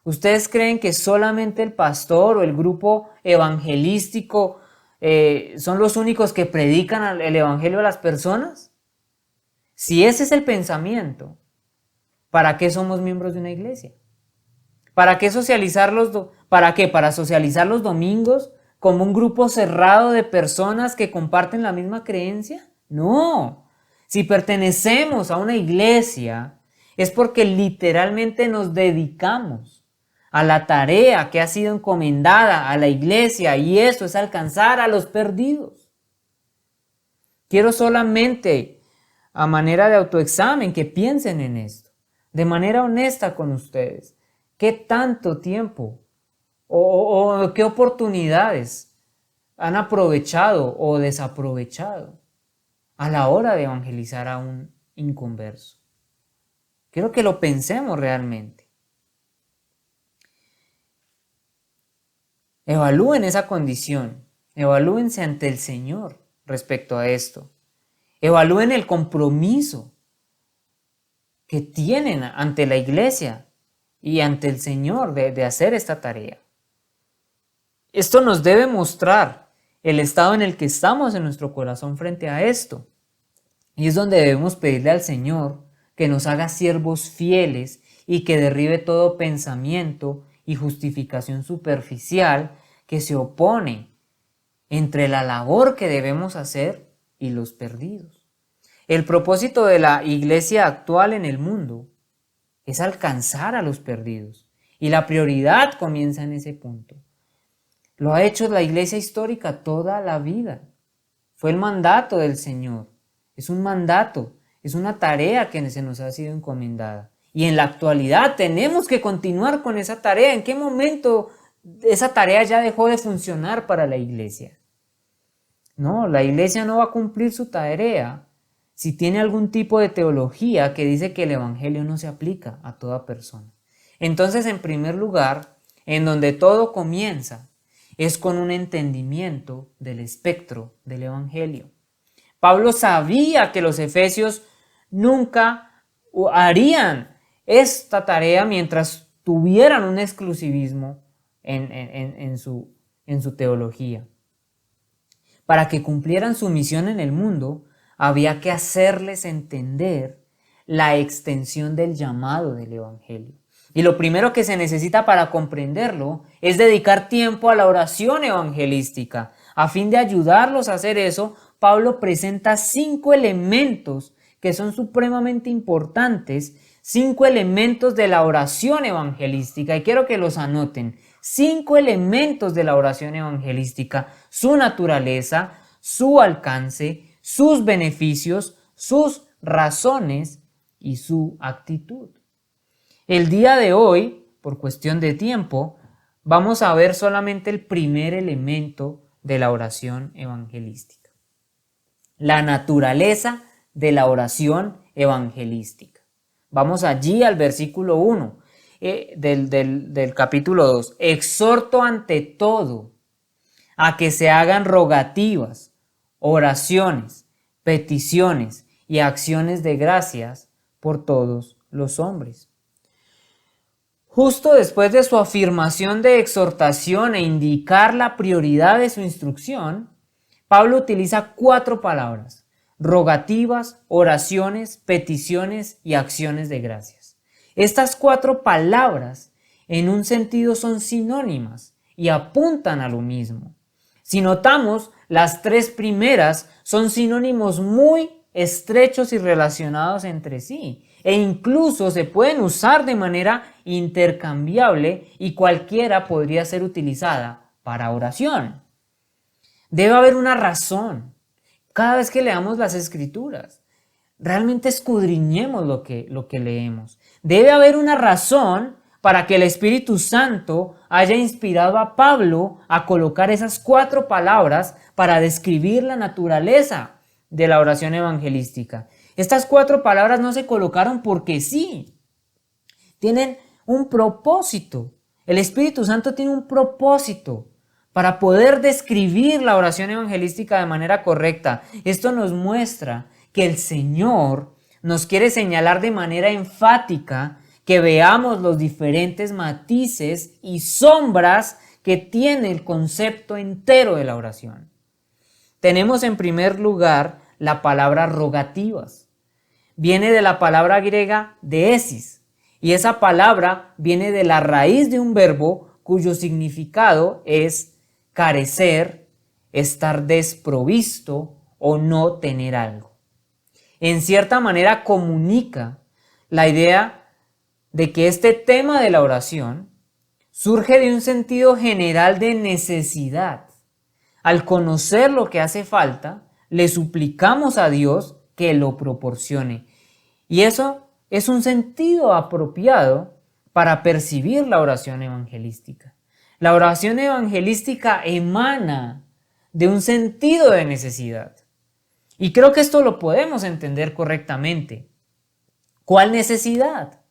¿Ustedes creen que solamente el pastor o el grupo evangelístico son los únicos que predican el evangelio a las personas? Si ese es el pensamiento, ¿para qué somos miembros de una iglesia? ¿Para qué socializar ¿Para qué? ¿Para socializar los domingos como un grupo cerrado de personas que comparten la misma creencia? No. Si pertenecemos a una iglesia, es porque literalmente nos dedicamos a la tarea que ha sido encomendada a la iglesia, y eso es alcanzar a los perdidos. Quiero solamente, a manera de autoexamen, que piensen en esto, de manera honesta con ustedes. ¿Qué tanto tiempo o qué oportunidades han aprovechado o desaprovechado a la hora de evangelizar a un inconverso? Quiero que lo pensemos realmente. Evalúen esa condición, evalúense ante el Señor respecto a esto. Evalúen el compromiso que tienen ante la iglesia y ante el Señor de hacer esta tarea. Esto nos debe mostrar el estado en el que estamos en nuestro corazón frente a esto. Y es donde debemos pedirle al Señor que nos haga siervos fieles y que derribe todo pensamiento y justificación superficial que se opone entre la labor que debemos hacer y los perdidos. El propósito de la iglesia actual en el mundo es alcanzar a los perdidos, y la prioridad comienza en ese punto. Lo ha hecho la iglesia histórica toda la vida. Fue el mandato del Señor. Es un mandato, es una tarea que se nos ha sido encomendada. Y en la actualidad tenemos que continuar con esa tarea. ¿En qué momento esa tarea ya dejó de funcionar para la iglesia? No, la iglesia no va a cumplir su tarea si tiene algún tipo de teología que dice que el evangelio no se aplica a toda persona. Entonces, en primer lugar, en donde todo comienza, es con un entendimiento del espectro del evangelio. Pablo sabía que los efesios nunca harían esta tarea mientras tuvieran un exclusivismo en su teología. Para que cumplieran su misión en el mundo, había que hacerles entender la extensión del llamado del evangelio. Y lo primero que se necesita para comprenderlo es dedicar tiempo a la oración evangelística. A fin de ayudarlos a hacer eso, Pablo presenta 5 elementos que son supremamente importantes, 5 elementos de la oración evangelística, y quiero que los anoten. 5 elementos de la oración evangelística: su naturaleza, su alcance, sus beneficios, sus razones y su actitud. El día de hoy, por cuestión de tiempo, vamos a ver solamente el primer elemento de la oración evangelística: la naturaleza de la oración evangelística. Vamos allí al versículo 1 del capítulo 2. Exhorto ante todo a que se hagan rogativas, oraciones, peticiones y acciones de gracias por todos los hombres. Justo después de su afirmación de exhortación e indicar la prioridad de su instrucción, Pablo utiliza 4 palabras: rogativas, oraciones, peticiones y acciones de gracias. Estas 4 palabras en un sentido son sinónimas y apuntan a lo mismo. Si notamos, las 3 primeras son sinónimos muy estrechos y relacionados entre sí, e incluso se pueden usar de manera intercambiable y cualquiera podría ser utilizada para oración. Debe haber una razón. Cada vez que leamos las Escrituras, realmente escudriñemos lo que leemos. Debe haber una razón para que el Espíritu Santo haya inspirado a Pablo a colocar esas 4 palabras para describir la naturaleza de la oración evangelística. Estas 4 palabras no se colocaron porque sí. Tienen un propósito. El Espíritu Santo tiene un propósito para poder describir la oración evangelística de manera correcta. Esto nos muestra que el Señor nos quiere señalar de manera enfática que veamos los diferentes matices y sombras que tiene el concepto entero de la oración. Tenemos en primer lugar la palabra rogativas. Viene de la palabra griega deesis, y esa palabra viene de la raíz de un verbo cuyo significado es carecer, estar desprovisto o no tener algo. En cierta manera comunica la idea de que este tema de la oración surge de un sentido general de necesidad. Al conocer lo que hace falta, le suplicamos a Dios que lo proporcione. Y eso es un sentido apropiado para percibir la oración evangelística. La oración evangelística emana de un sentido de necesidad. Y creo que esto lo podemos entender correctamente. ¿Cuál necesidad?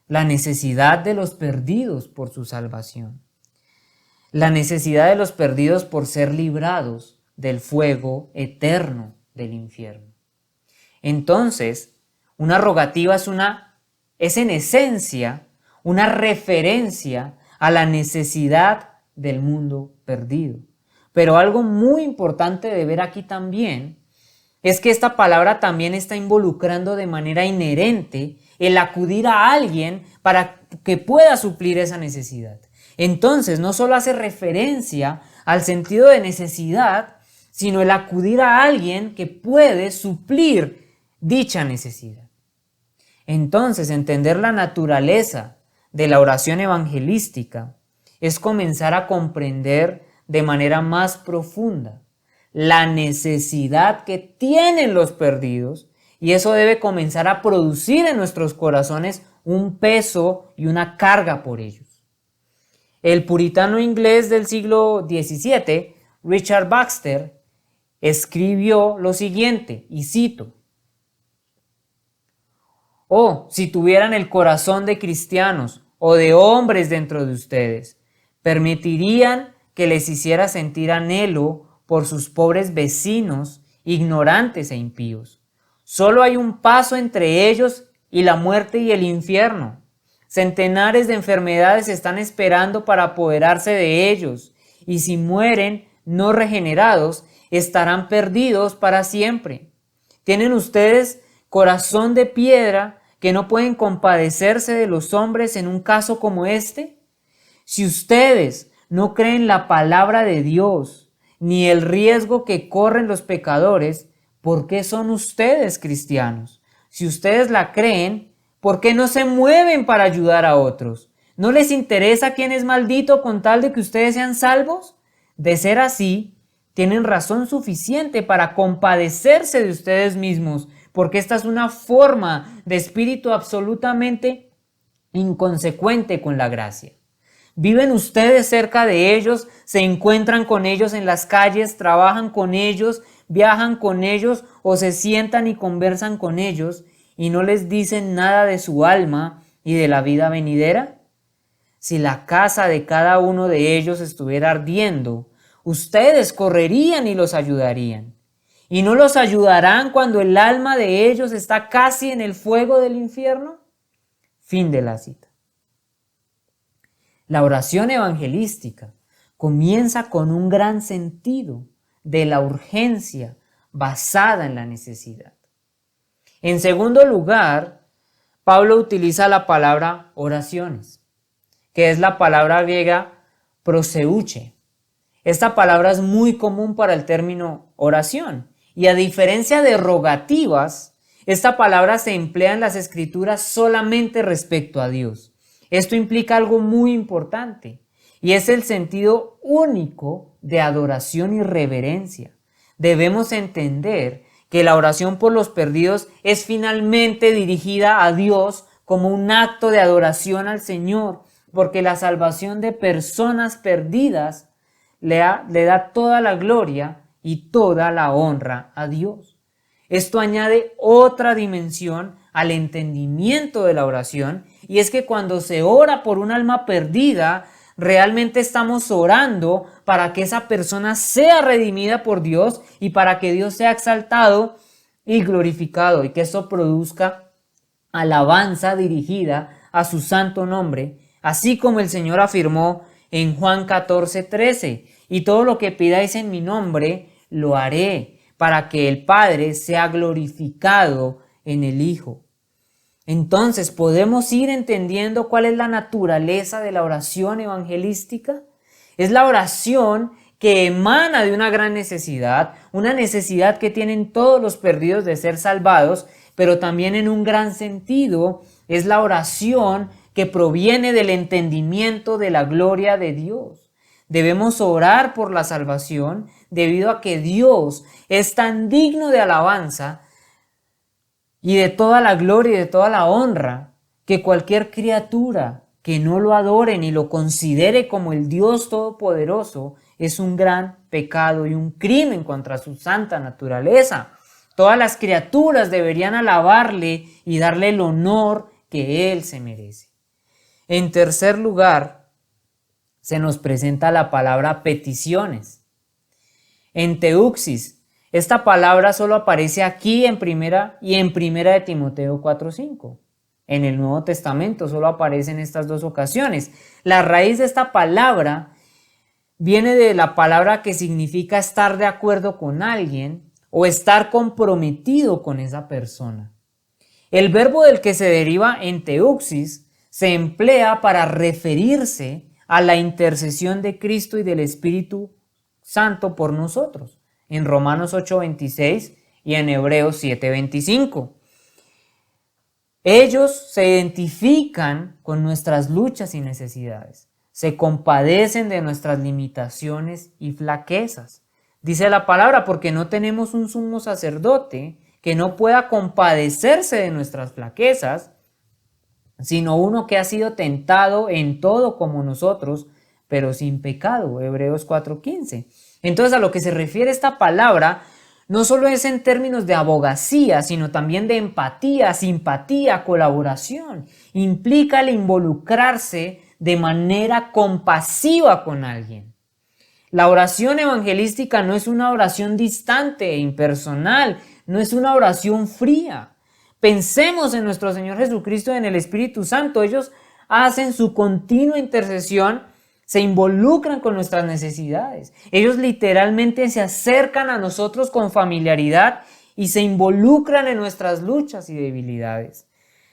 La necesidad de los perdidos por su salvación. La necesidad de los perdidos por ser librados del fuego eterno del infierno. Entonces, una rogativa es en esencia una referencia a la necesidad del mundo perdido. Pero algo muy importante de ver aquí también es que esta palabra también está involucrando de manera inherente el acudir a alguien para que pueda suplir esa necesidad. Entonces, no solo hace referencia al sentido de necesidad, sino el acudir a alguien que puede suplir dicha necesidad. Entonces, entender la naturaleza de la oración evangelística es comenzar a comprender de manera más profunda la necesidad que tienen los perdidos, y eso debe comenzar a producir en nuestros corazones un peso y una carga por ellos. El puritano inglés del siglo XVII, Richard Baxter, escribió lo siguiente, y cito: «Oh, si tuvieran el corazón de cristianos o de hombres dentro de ustedes, permitirían que les hiciera sentir anhelo por sus pobres vecinos, ignorantes e impíos. Solo hay un paso entre ellos y la muerte y el infierno. Centenares de enfermedades están esperando para apoderarse de ellos, y si mueren no regenerados, estarán perdidos para siempre. ¿Tienen ustedes corazón de piedra que no pueden compadecerse de los hombres en un caso como este? Si ustedes no creen la palabra de Dios, ni el riesgo que corren los pecadores, ¿por qué son ustedes cristianos? Si ustedes la creen, ¿por qué no se mueven para ayudar a otros? ¿No les interesa quién es maldito con tal de que ustedes sean salvos? De ser así, tienen razón suficiente para compadecerse de ustedes mismos, porque esta es una forma de espíritu absolutamente inconsecuente con la gracia. Viven ustedes cerca de ellos, se encuentran con ellos en las calles, trabajan con ellos, viajan con ellos o se sientan y conversan con ellos y no les dicen nada de su alma y de la vida venidera. Si la casa de cada uno de ellos estuviera ardiendo, ustedes correrían y los ayudarían. ¿Y no los ayudarán cuando el alma de ellos está casi en el fuego del infierno? Fin de la cita. La oración evangelística comienza con un gran sentido de la urgencia basada en la necesidad. En segundo lugar, Pablo utiliza la palabra oraciones, que es la palabra griega proseuche. Esta palabra es muy común para el término oración y a diferencia de rogativas, esta palabra se emplea en las escrituras solamente respecto a Dios. Esto implica algo muy importante y es el sentido único de adoración y reverencia. Debemos entender que la oración por los perdidos es finalmente dirigida a Dios como un acto de adoración al Señor, porque la salvación de personas perdidas le da toda la gloria y toda la honra a Dios. Esto añade otra dimensión al entendimiento de la oración, y es que cuando se ora por un alma perdida, realmente estamos orando para que esa persona sea redimida por Dios y para que Dios sea exaltado y glorificado y que eso produzca alabanza dirigida a su santo nombre, así como el Señor afirmó en Juan 14:13, y todo lo que pidáis en mi nombre lo haré para que el Padre sea glorificado en el Hijo. Entonces, ¿podemos ir entendiendo cuál es la naturaleza de la oración evangelística? Es la oración que emana de una gran necesidad, una necesidad que tienen todos los perdidos de ser salvados, pero también en un gran sentido es la oración que proviene del entendimiento de la gloria de Dios. Debemos orar por la salvación debido a que Dios es tan digno de alabanza y de toda la gloria y de toda la honra, que cualquier criatura que no lo adore ni lo considere como el Dios Todopoderoso es un gran pecado y un crimen contra su santa naturaleza. Todas las criaturas deberían alabarle y darle el honor que Él se merece. En tercer lugar, se nos presenta la palabra peticiones. En teuxis, esta palabra solo aparece aquí en primera de Timoteo 4:5. En el Nuevo Testamento solo aparece en estas dos ocasiones. La raíz de esta palabra viene de la palabra que significa estar de acuerdo con alguien o estar comprometido con esa persona. El verbo del que se deriva en teuxis se emplea para referirse a la intercesión de Cristo y del Espíritu Santo por nosotros, en Romanos 8:26 y en Hebreos 7:25. Ellos se identifican con nuestras luchas y necesidades, se compadecen de nuestras limitaciones y flaquezas. Dice la palabra, porque no tenemos un sumo sacerdote que no pueda compadecerse de nuestras flaquezas, sino uno que ha sido tentado en todo como nosotros, pero sin pecado, Hebreos 4:15. Entonces, a lo que se refiere esta palabra, no solo es en términos de abogacía, sino también de empatía, simpatía, colaboración. Implica el involucrarse de manera compasiva con alguien. La oración evangelística no es una oración distante e impersonal, no es una oración fría. Pensemos en nuestro Señor Jesucristo y en el Espíritu Santo. Ellos hacen su continua intercesión, se involucran con nuestras necesidades. Ellos literalmente se acercan a nosotros con familiaridad y se involucran en nuestras luchas y debilidades.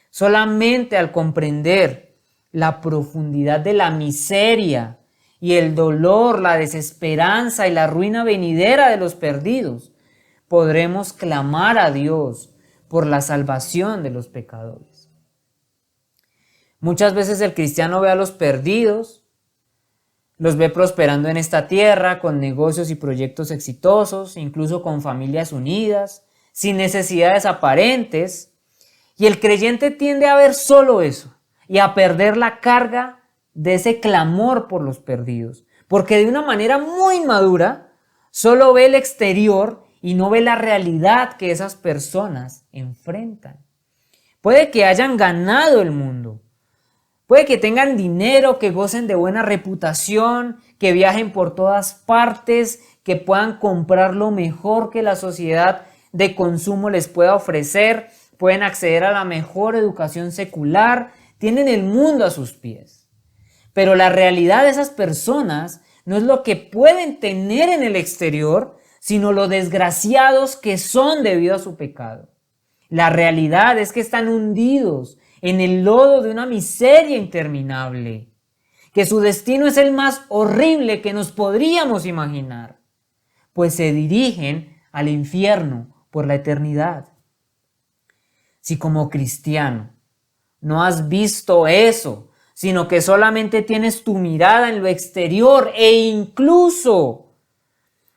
Solamente al comprender la profundidad de la miseria y el dolor, la desesperanza y la ruina venidera de los perdidos, podremos clamar a Dios por la salvación de los pecadores. Muchas veces el cristiano ve a los perdidos, Los ve prosperando en esta tierra con negocios y proyectos exitosos, incluso con familias unidas, sin necesidades aparentes. Y el creyente tiende a ver solo eso y a perder la carga de ese clamor por los perdidos, porque de una manera muy madura solo ve el exterior y no ve la realidad que esas personas enfrentan. Puede que hayan ganado el mundo, puede que tengan dinero, que gocen de buena reputación, que viajen por todas partes, que puedan comprar lo mejor que la sociedad de consumo les pueda ofrecer, pueden acceder a la mejor educación secular, tienen el mundo a sus pies. Pero la realidad de esas personas no es lo que pueden tener en el exterior, sino lo desgraciados que son debido a su pecado. La realidad es que están hundidos en el lodo de una miseria interminable, que su destino es el más horrible que nos podríamos imaginar, pues se dirigen al infierno por la eternidad. Si como cristiano no has visto eso, sino que solamente tienes tu mirada en lo exterior e incluso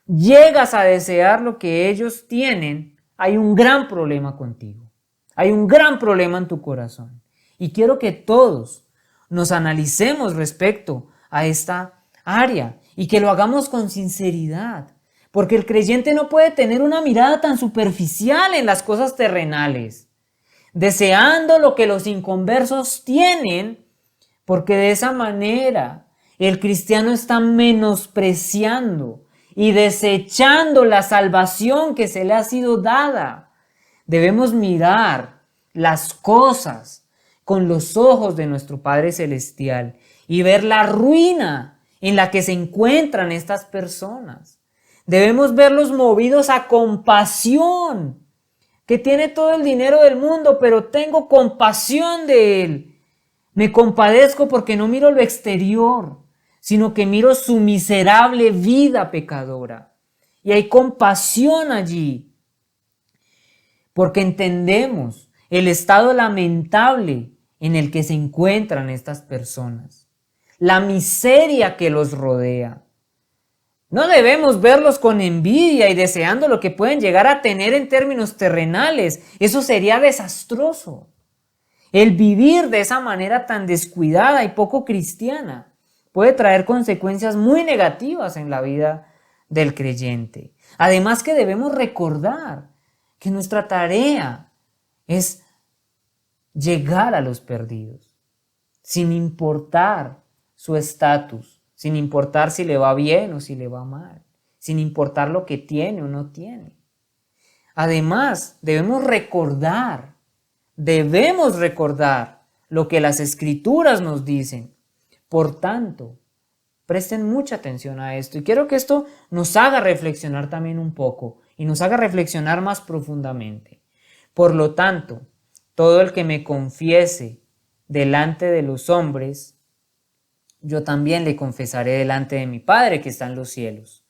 llegas a desear lo que ellos tienen, hay un gran problema contigo. Hay un gran problema en tu corazón. Y quiero que todos nos analicemos respecto a esta área y que lo hagamos con sinceridad. Porque el creyente no puede tener una mirada tan superficial en las cosas terrenales, deseando lo que los inconversos tienen, porque de esa manera el cristiano está menospreciando y desechando la salvación que se le ha sido dada. Debemos mirar las cosas con los ojos de nuestro Padre Celestial y ver la ruina en la que se encuentran estas personas. Debemos verlos movidos a compasión, que tiene todo el dinero del mundo, pero tengo compasión de él. Me compadezco porque no miro lo exterior, sino que miro su miserable vida pecadora. Y hay compasión allí, porque entendemos el estado lamentable en el que se encuentran estas personas, la miseria que los rodea. No debemos verlos con envidia y deseando lo que pueden llegar a tener en términos terrenales. Eso sería desastroso. El vivir de esa manera tan descuidada y poco cristiana puede traer consecuencias muy negativas en la vida del creyente. Además que debemos recordar que nuestra tarea es llegar a los perdidos, sin importar su estatus, sin importar si le va bien o si le va mal, sin importar lo que tiene o no tiene. Además, debemos recordar lo que las Escrituras nos dicen. Por tanto, presten mucha atención a esto y quiero que esto nos haga reflexionar también un poco y nos haga reflexionar más profundamente. Por lo tanto, todo el que me confiese delante de los hombres, yo también le confesaré delante de mi Padre que está en los cielos.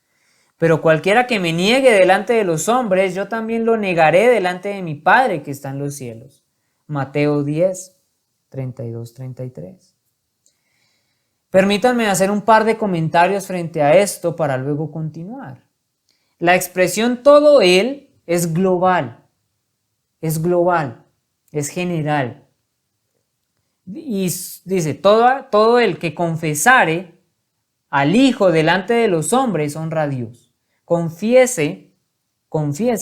Pero cualquiera que me niegue delante de los hombres, yo también lo negaré delante de mi Padre que está en los cielos. Mateo 10, 32-33. Permítanme hacer un par de comentarios frente a esto para luego continuar. La expresión todo él es global, es general. Y dice, todo el que confesare al Hijo delante de los hombres honra a Dios. Confiese,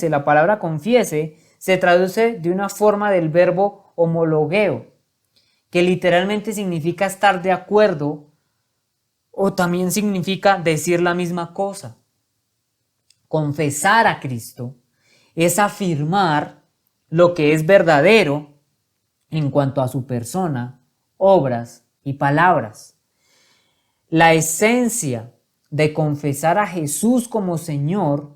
la palabra confiese se traduce de una forma del verbo homologueo, que literalmente significa estar de acuerdo o también significa decir la misma cosa. Confesar a Cristo es afirmar lo que es verdadero en cuanto a su persona, obras y palabras. La esencia de confesar a Jesús como Señor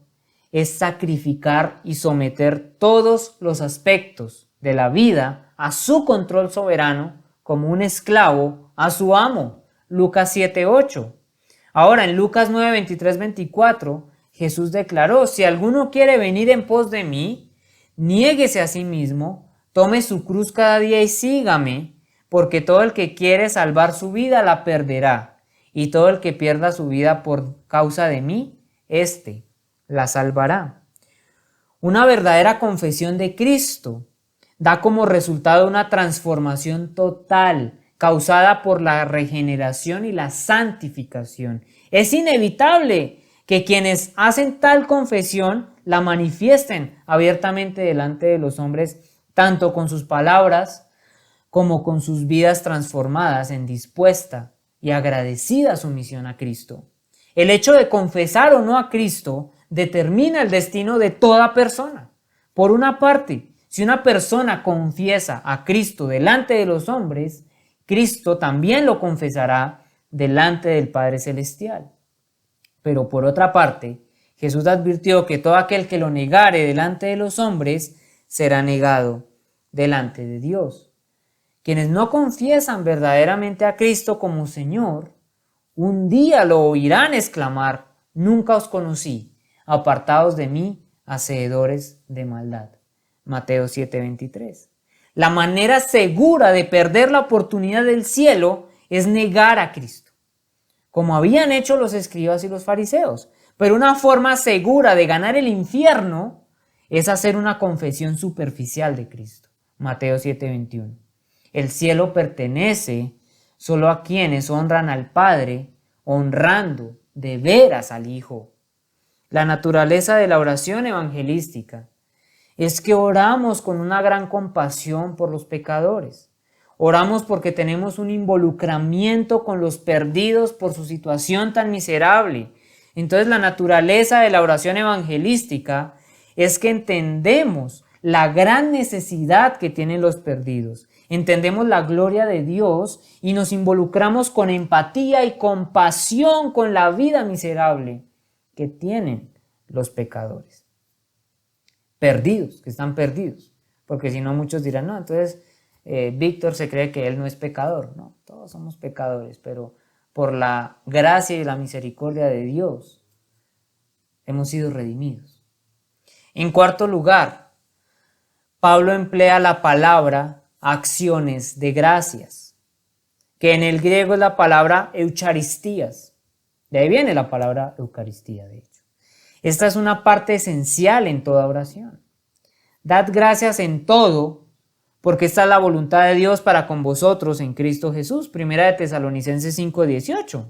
es sacrificar y someter todos los aspectos de la vida a su control soberano como un esclavo a su amo. Lucas 7:8. Ahora en Lucas 9:23-24 Jesús declaró: si alguno quiere venir en pos de mí, niéguese a sí mismo, tome su cruz cada día y sígame, porque todo el que quiere salvar su vida la perderá, y todo el que pierda su vida por causa de mí, éste la salvará. Una verdadera confesión de Cristo da como resultado una transformación total causada por la regeneración y la santificación. Es inevitable que quienes hacen tal confesión la manifiesten abiertamente delante de los hombres, tanto con sus palabras como con sus vidas transformadas en dispuesta y agradecida sumisión a Cristo. El hecho de confesar o no a Cristo determina el destino de toda persona. Por una parte, si una persona confiesa a Cristo delante de los hombres, Cristo también lo confesará delante del Padre Celestial. Pero por otra parte, Jesús advirtió que todo aquel que lo negare delante de los hombres será negado delante de Dios. Quienes no confiesan verdaderamente a Cristo como Señor, un día lo oirán exclamar: nunca os conocí, apartados de mí, hacedores de maldad. Mateo 7:23. La manera segura de perder la oportunidad del cielo es negar a Cristo, como habían hecho los escribas y los fariseos. Pero una forma segura de ganar el infierno es hacer una confesión superficial de Cristo. Mateo 7:21. El cielo pertenece solo a quienes honran al Padre, honrando de veras al Hijo. La naturaleza de la oración evangelística es que oramos con una gran compasión por los pecadores. Oramos porque tenemos un involucramiento con los perdidos por su situación tan miserable. Entonces, la naturaleza de la oración evangelística es que entendemos la gran necesidad que tienen los perdidos. Entendemos la gloria de Dios y nos involucramos con empatía y compasión con la vida miserable que tienen los pecadores. Perdidos, que están perdidos. Porque si no, muchos dirán: no, entonces Víctor se cree que él no es pecador. No, todos somos pecadores, pero por la gracia y la misericordia de Dios hemos sido redimidos. En cuarto lugar, Pablo emplea la palabra acciones de gracias, que en el griego es la palabra eucharistías. De ahí viene la palabra Eucaristía, de hecho. Esta es una parte esencial en toda oración. Dad gracias en todo, porque esta es la voluntad de Dios para con vosotros en Cristo Jesús. Primera de Tesalonicenses 5:18.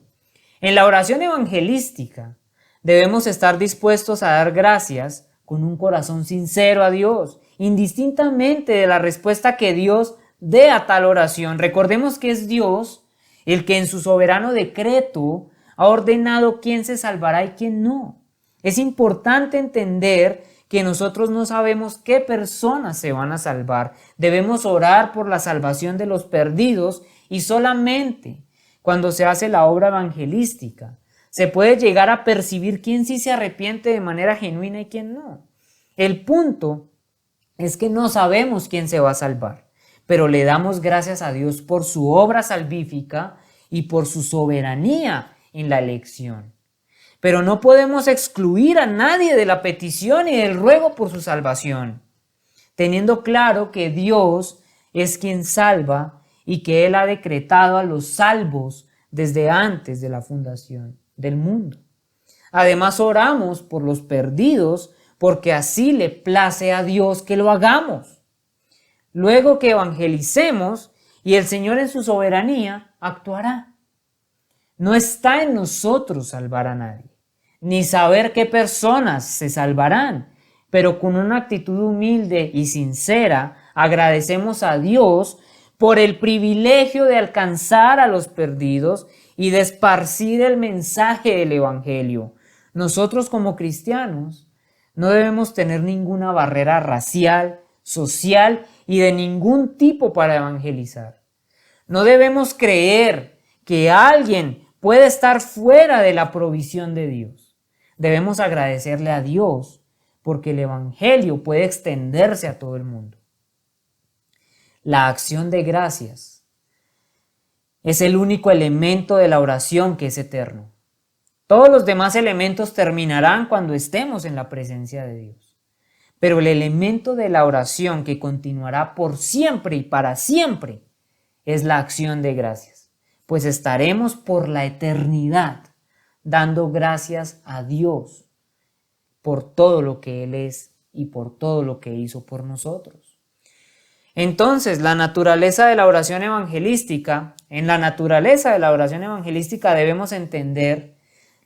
En la oración evangelística debemos estar dispuestos a dar gracias con un corazón sincero a Dios, indistintamente de la respuesta que Dios dé a tal oración. Recordemos que es Dios el que en su soberano decreto ha ordenado quién se salvará y quién no. Es importante entender que nosotros no sabemos qué personas se van a salvar. Debemos orar por la salvación de los perdidos, y solamente cuando se hace la obra evangelística se puede llegar a percibir quién sí se arrepiente de manera genuina y quién no. El punto es que no sabemos quién se va a salvar, pero le damos gracias a Dios por su obra salvífica y por su soberanía en la elección. Pero no podemos excluir a nadie de la petición y del ruego por su salvación, teniendo claro que Dios es quien salva y que Él ha decretado a los salvos desde antes de la fundación del mundo. Además, oramos por los perdidos porque así le place a Dios que lo hagamos. Luego que evangelicemos, y el Señor en su soberanía actuará. No está en nosotros salvar a nadie, ni saber qué personas se salvarán, pero con una actitud humilde y sincera agradecemos a Dios por el privilegio de alcanzar a los perdidos y de esparcir el mensaje del Evangelio. Nosotros como cristianos no debemos tener ninguna barrera racial, social y de ningún tipo para evangelizar. No debemos creer que alguien puede estar fuera de la provisión de Dios. Debemos agradecerle a Dios porque el Evangelio puede extenderse a todo el mundo. La acción de gracias es el único elemento de la oración que es eterno. Todos los demás elementos terminarán cuando estemos en la presencia de Dios. Pero el elemento de la oración que continuará por siempre y para siempre es la acción de gracias. pues estaremos por la eternidad dando gracias a Dios por todo lo que Él es y por todo lo que hizo por nosotros. Entonces, la naturaleza de la oración evangelística, en la naturaleza de la oración evangelística debemos entender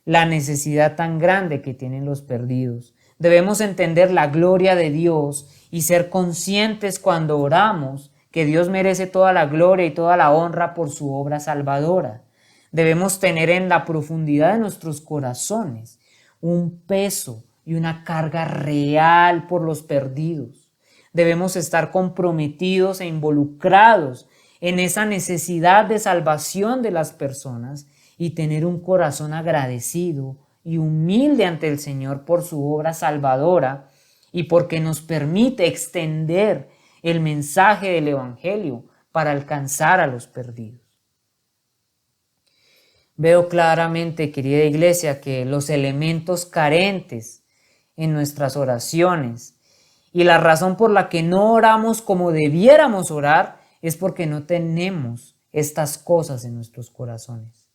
la necesidad tan grande que tienen los perdidos. Debemos entender la gloria de Dios y ser conscientes cuando oramos que Dios merece toda la gloria y toda la honra por su obra salvadora. Debemos tener en la profundidad de nuestros corazones un peso y una carga real por los perdidos. Debemos estar comprometidos e involucrados en esa necesidad de salvación de las personas y tener un corazón agradecido y humilde ante el Señor por su obra salvadora y porque nos permite extender el mensaje del Evangelio para alcanzar a los perdidos. Veo claramente, querida iglesia, que los elementos carentes en nuestras oraciones y la razón por la que no oramos como debiéramos orar es porque no tenemos estas cosas en nuestros corazones.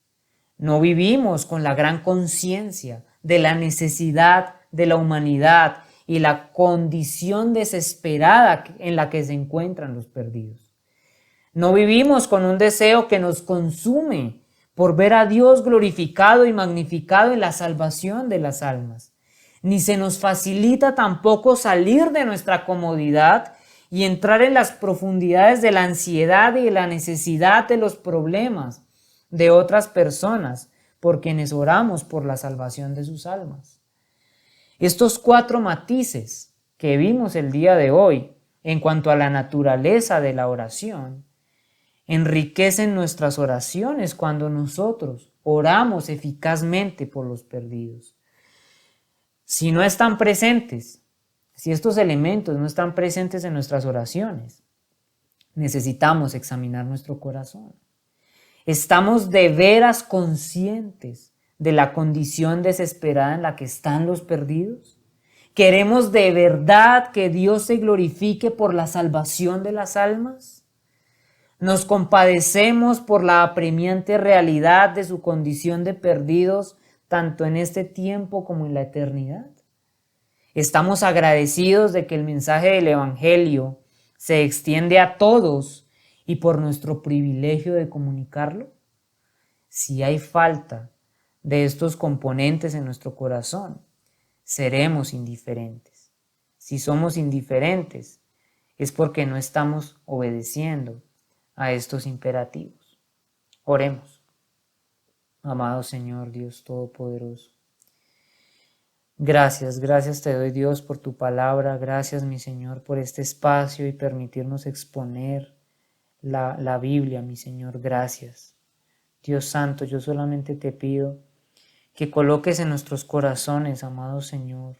No vivimos con la gran conciencia de la necesidad de la humanidad y la condición desesperada en la que se encuentran los perdidos. No vivimos con un deseo que nos consume por ver a Dios glorificado y magnificado en la salvación de las almas. Ni se nos facilita tampoco salir de nuestra comodidad y entrar en las profundidades de la ansiedad y de la necesidad de los problemas de otras personas por quienes oramos por la salvación de sus almas. Estos 4 matices que vimos el día de hoy en cuanto a la naturaleza de la oración enriquecen nuestras oraciones cuando nosotros oramos eficazmente por los perdidos. Si no están presentes, si estos elementos no están presentes en nuestras oraciones, necesitamos examinar nuestro corazón. ¿Estamos de veras conscientes de la condición desesperada en la que están los perdidos? ¿Queremos de verdad que Dios se glorifique por la salvación de las almas? ¿Nos compadecemos por la apremiante realidad de su condición de perdidos tanto en este tiempo como en la eternidad? ¿Estamos agradecidos de que el mensaje del Evangelio se extiende a todos y por nuestro privilegio de comunicarlo? Si hay falta de estos componentes en nuestro corazón, seremos indiferentes. Si somos indiferentes, es porque no estamos obedeciendo a estos imperativos. Oremos. Amado Señor Dios Todopoderoso, gracias te doy, Dios, por tu palabra. Gracias, mi Señor, por este espacio y permitirnos exponer la Biblia, mi Señor. Gracias. Dios Santo, yo solamente te pido que coloques en nuestros corazones, amado Señor,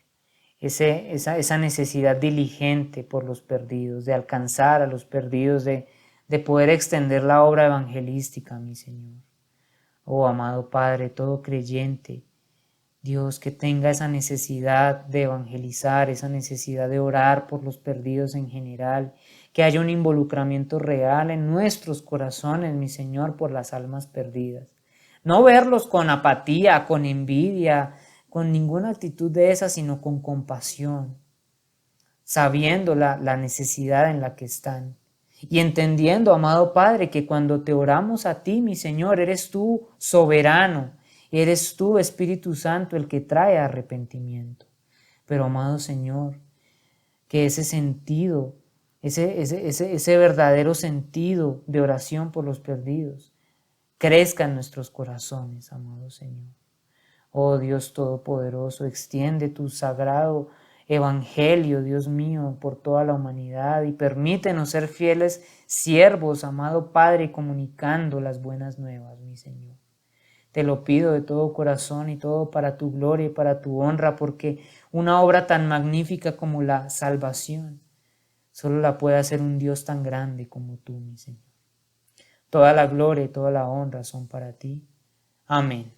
esa necesidad diligente por los perdidos, de alcanzar a los perdidos, de poder extender la obra evangelística, mi Señor. Oh, amado Padre, todo creyente, Dios, que tenga esa necesidad de evangelizar, esa necesidad de orar por los perdidos en general, que haya un involucramiento real en nuestros corazones, mi Señor, por las almas perdidas. No verlos con apatía, con envidia, con ninguna actitud de esa, sino con compasión, sabiendo la necesidad en la que están. Y entendiendo, amado Padre, que cuando te oramos a ti, mi Señor, eres tú soberano, eres tú, Espíritu Santo, el que trae arrepentimiento. Pero, amado Señor, que ese sentido, ese verdadero sentido de oración por los perdidos, crezca en nuestros corazones, amado Señor. Oh Dios Todopoderoso, extiende tu sagrado Evangelio, Dios mío, por toda la humanidad y permítenos ser fieles siervos, amado Padre, comunicando las buenas nuevas, mi Señor. Te lo pido de todo corazón y todo para tu gloria y para tu honra, porque una obra tan magnífica como la salvación solo la puede hacer un Dios tan grande como tú, mi Señor. Toda la gloria y toda la honra son para ti. Amén.